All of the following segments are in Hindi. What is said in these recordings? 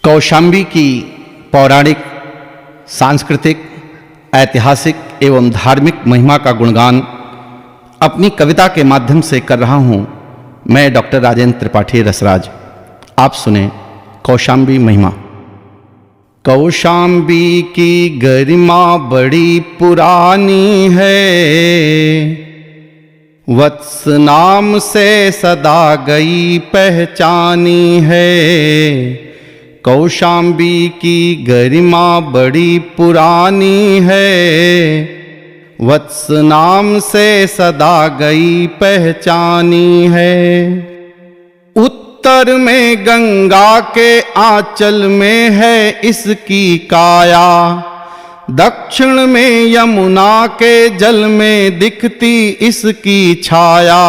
कौशाम्बी की पौराणिक, सांस्कृतिक, ऐतिहासिक एवं धार्मिक महिमा का गुणगान अपनी कविता के माध्यम से कर रहा हूं मैं डॉक्टर राजेंद्र त्रिपाठी रसराज। आप सुने कौशाम्बी महिमा। कौशाम्बी की गरिमा बड़ी पुरानी है, वत्स नाम से सदा गई पहचानी है। कौशाम्बी की गरिमा बड़ी पुरानी है, वत्स नाम से सदा गई पहचानी है। उत्तर में गंगा के आंचल में है इसकी काया, दक्षिण में यमुना के जल में दिखती इसकी छाया।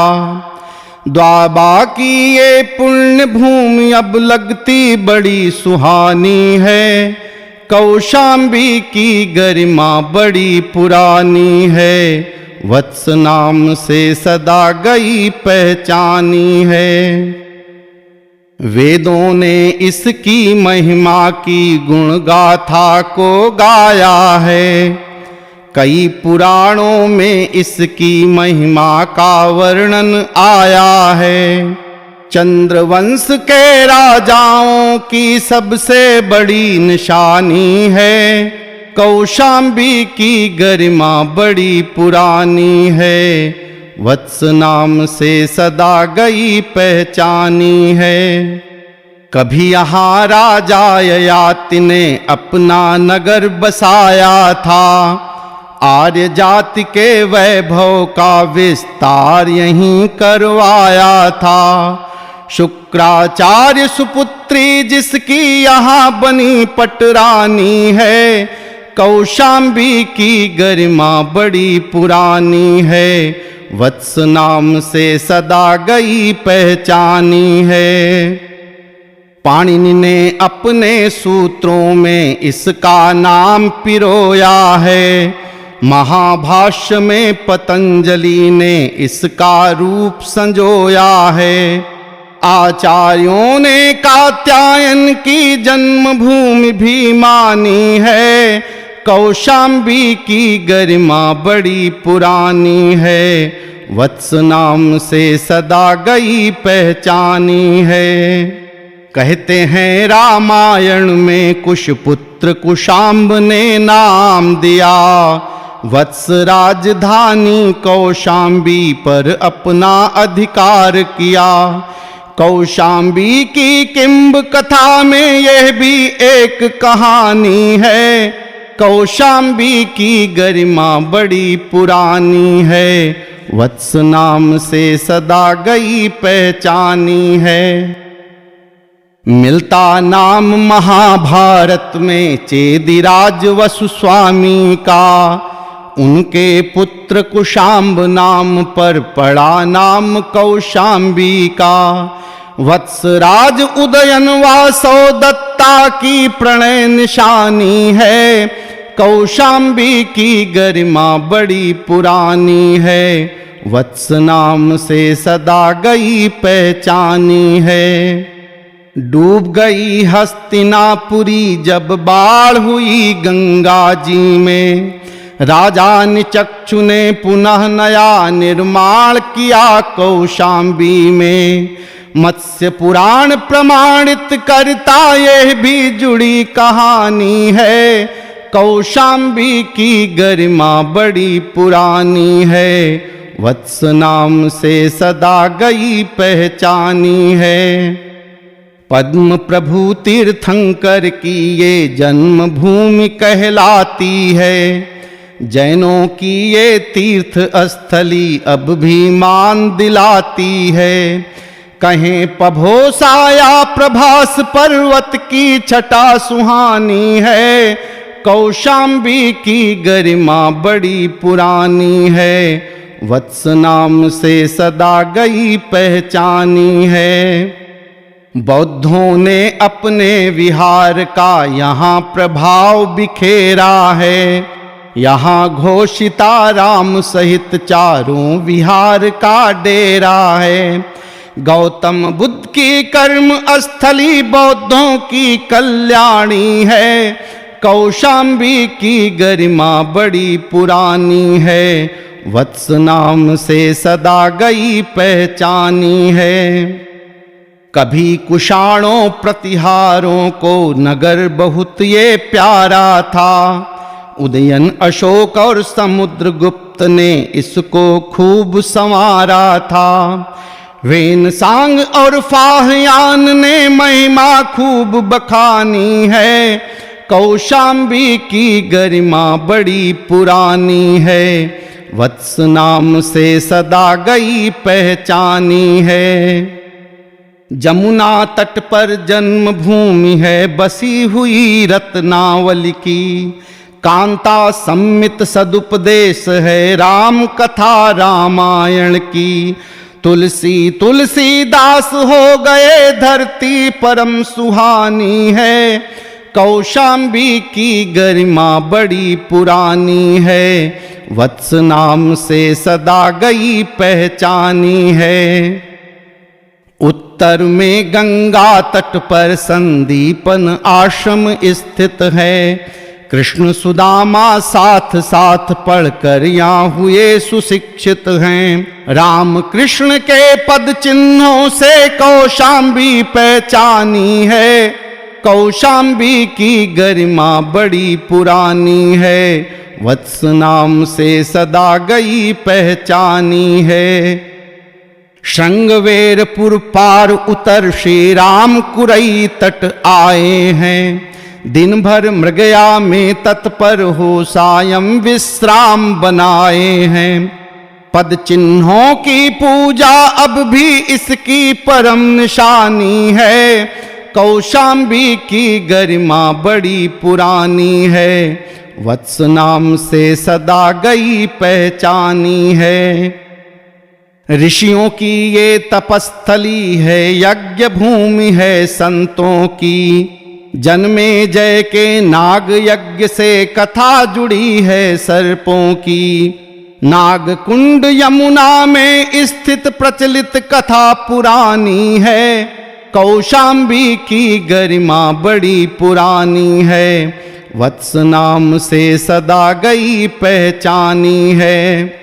द्वाबा की ये पुण्य भूमि अब लगती बड़ी सुहानी है। कौशाम्बी की गरिमा बड़ी पुरानी है, वत्स नाम से सदा गई पहचानी है। वेदों ने इसकी महिमा की गुण गाथा को गाया है, कई पुराणों में इसकी महिमा का वर्णन आया है। चंद्रवंश के राजाओं की सबसे बड़ी निशानी है, कौशाम्बी की गरिमा बड़ी पुरानी है, वत्स नाम से सदा गई पहचानी है। कभी यहाँ राजा ययाति ने अपना नगर बसाया था, आर्य जाति के वैभव का विस्तार यहीं करवाया था। शुक्राचार्य सुपुत्री जिसकी यहाँ बनी पटरानी है, कौशाम्बी की गरिमा बड़ी पुरानी है, वत्स नाम से सदा गई पहचानी है। पाणिनि ने अपने सूत्रों में इसका नाम पिरोया है, महाभाष्य में पतंजलि ने इसका रूप संजोया है। आचार्यों ने कात्यायन की जन्मभूमि भी मानी है, कौशाम्बी की गरिमा बड़ी पुरानी है, वत्स नाम से सदा गई पहचानी है। कहते हैं रामायण में कुशपुत्र कुशाम्ब ने नाम दिया, वत्स राजधानी कौशाम्बी पर अपना अधिकार किया। कौशाम्बी की किंब कथा में यह भी एक कहानी है, कौशाम्बी की गरिमा बड़ी पुरानी है, वत्स नाम से सदा गई पहचानी है। मिलता नाम महाभारत में चेदिराज वसुस्वामी का, उनके पुत्र कुशाम्ब नाम पर पड़ा नाम कौशाम्बी का। वत्सराज उदयन वासो दत्ता की प्रणय निशानी है, कौशाम्बी की गरिमा बड़ी पुरानी है, वत्स नाम से सदा गई पहचानी है। डूब गई हस्तिनापुरी जब बाढ़ हुई गंगा जी में, राजा निचक्षु ने पुनः नया निर्माण किया कौशाम्बी में। मत्स्य पुराण प्रमाणित करता यह भी जुड़ी कहानी है, कौशाम्बी की गरिमा बड़ी पुरानी है, वत्स नाम से सदा गई पहचानी है। पद्म प्रभु तीर्थंकर की ये जन्मभूमि कहलाती है, जैनों की ये तीर्थ स्थली अब भी मान दिलाती है। कहें पभोसा या प्रभास पर्वत की छटा सुहानी है, कौशाम्बी की गरिमा बड़ी पुरानी है, वत्स नाम से सदा गई पहचानी है। बौद्धों ने अपने विहार का यहाँ प्रभाव बिखेरा है, यहाँ घोषिता राम सहित चारों विहार का डेरा है। गौतम बुद्ध की कर्म स्थली बौद्धों की कल्याणी है। कौशाम्बी की गरिमा बड़ी पुरानी है, वत्स नाम से सदा गई पहचानी है। कभी कुषाणों प्रतिहारों को नगर बहुत ये प्यारा था, उदयन अशोक और समुद्रगुप्त ने इसको खूब संवारा था। वेनसांग और फाहयान ने महिमा खूब बखानी है, कौशाम्बी की गरिमा बड़ी पुरानी है, वत्स नाम से सदा गई पहचानी है। जमुना तट पर जन्मभूमि है बसी हुई रत्नावली की, कांता सम्मित सदुपदेश है राम कथा रामायण की। तुलसी तुलसीदास हो गए धरती परम सुहानी है, कौशाम्बी की गरिमा बड़ी पुरानी है, वत्स नाम से सदा गई पहचानी है। उत्तर में गंगा तट पर संदीपन आश्रम स्थित है, कृष्ण सुदामा साथ साथ पढ़कर यहाँ हुए सुशिक्षित हैं। राम कृष्ण के पद चिन्हों से कौशाम्बी पहचानी है, कौशाम्बी की गरिमा बड़ी पुरानी है, वत्स नाम से सदा गई पहचानी है। श्रृंगवेरपुर पार उतर श्री राम कुरई तट आए हैं, दिन भर मृगया में तत्पर हो सायं विश्राम बनाए हैं। पद चिन्हों की पूजा अब भी इसकी परम निशानी है, कौशाम्बी की गरिमा बड़ी पुरानी है, वत्स नाम से सदा गई पहचानी है। ऋषियों की ये तपस्थली है, यज्ञ भूमि है संतों की, जन्मे जय के नाग यज्ञ से कथा जुड़ी है सर्पों की। नागकुंड यमुना में स्थित प्रचलित कथा पुरानी है, कौशाम्बी की गरिमा बड़ी पुरानी है, वत्स नाम से सदा गई पहचानी है।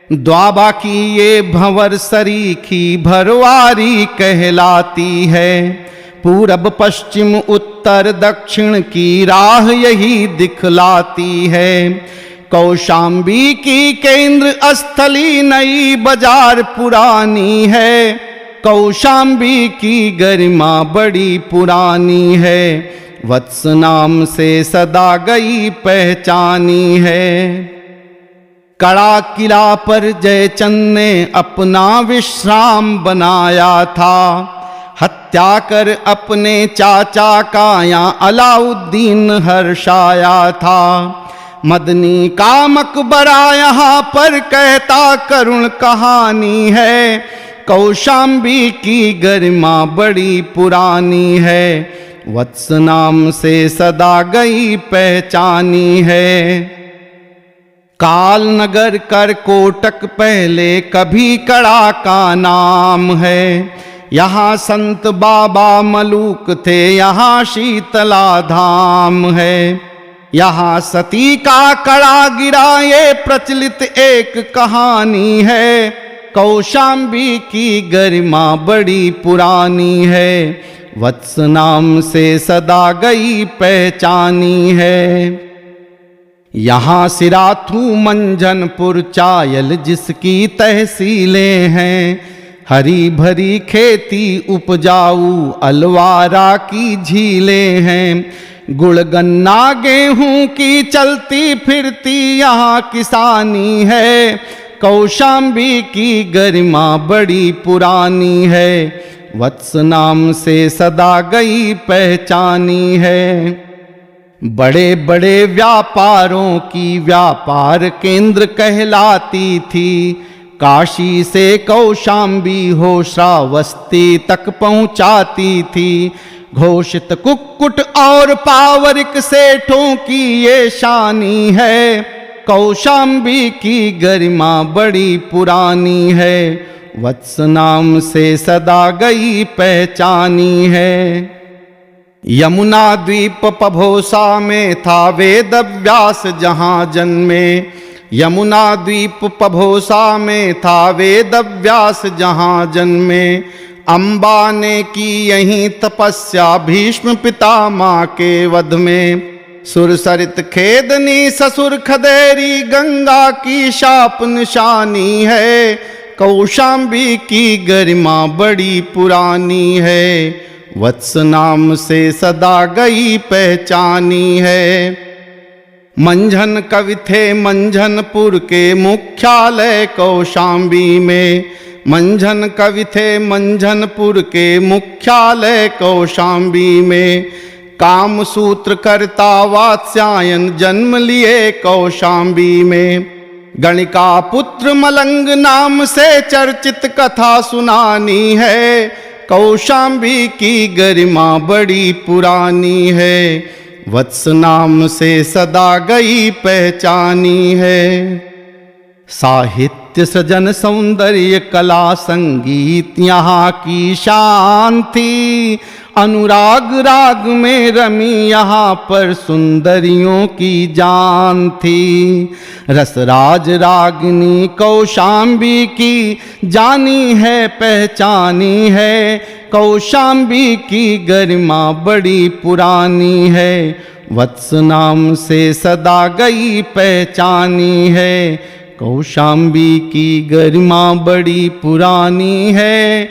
द्वाबा की ये भंवर सरीखी भरवारी कहलाती है, पूरब पश्चिम उत्तर दक्षिण की राह यही दिखलाती है। कौशाम्बी की केंद्र स्थली नई बाजार पुरानी है, कौशाम्बी की गरिमा बड़ी पुरानी है, वत्स नाम से सदा गई पहचानी है। कड़ा किला पर जयचंद ने अपना विश्राम बनाया था, हत्या कर अपने चाचा का यहाँ अलाउद्दीन हर्षाया था। मदनी का मकबरा यहाँ पर कहता करुण कहानी है, कौशाम्बी की गरिमा बड़ी पुरानी है, वत्स नाम से सदा गई पहचानी है। कालनगर करकोटक पहले कभी कड़ा का नाम है, यहाँ संत बाबा मलूक थे, यहाँ शीतला धाम है। यहाँ सती का कड़ा गिरा ये प्रचलित एक कहानी है, कौशाम्बी की गरिमा बड़ी पुरानी है, वत्स नाम से सदा गई पहचानी है। यहाँ सिराथू मंझनपुर चायल जिसकी तहसीलें हैं, हरी भरी खेती उपजाऊ अलवारा की झीलें हैं। गुड़ गन्ना गेहूं की चलती फिरती यहाँ किसानी है, कौशाम्बी की गरिमा बड़ी पुरानी है, वत्स नाम से सदा गई पहचानी है। बड़े बड़े व्यापारों की व्यापार केंद्र कहलाती थी, काशी से कौशाम्बी हो श्रावस्ती तक पहुंचाती थी। घोषित कुक्कुट और पावरिक सेठों की ये शानी है, कौशाम्बी की गरिमा बड़ी पुरानी है, वत्स नाम से सदा गई पहचानी है। यमुना द्वीप पभोसा में था वेद व्यास जहाँ जन्मे, यमुना द्वीप पभोसा में था वेद व्यास जहाँ जन्मे। अम्बा ने की यहीं तपस्या भीष्म पितामह के वध में। सुर सरित खेदनी ससुर खदेरी गंगा की शाप निशानी है। कौशाम्बी की गरिमा बड़ी पुरानी है, वत्स नाम से सदा गई पहचानी है। मंझन कवि थे मंझनपुर के मुख्यालय कौशाम्बी में, मंझन कवि थे मंझनपुर के मुख्यालय कौशाम्बी में। कामसूत्र करता वात्स्यायन जन्म लिए कौशाम्बी में। गणिका पुत्र मलंग नाम से चर्चित कथा सुनानी है। कौशाम्बी की गरिमा बड़ी पुरानी है, वत्स नाम से सदा गई पहचानी है। साहित्य सृजन सौंदर्य कला संगीत यहाँ की शान थी। अनुराग राग में रमी यहाँ पर सुंदरियों की जान थी। रसराज रागिनी कौशाम्बी की जानी है पहचानी है। कौशाम्बी की गरिमा बड़ी पुरानी है, वत्स नाम से सदा गई पहचानी है। कौशाम्बी की गरिमा बड़ी पुरानी है,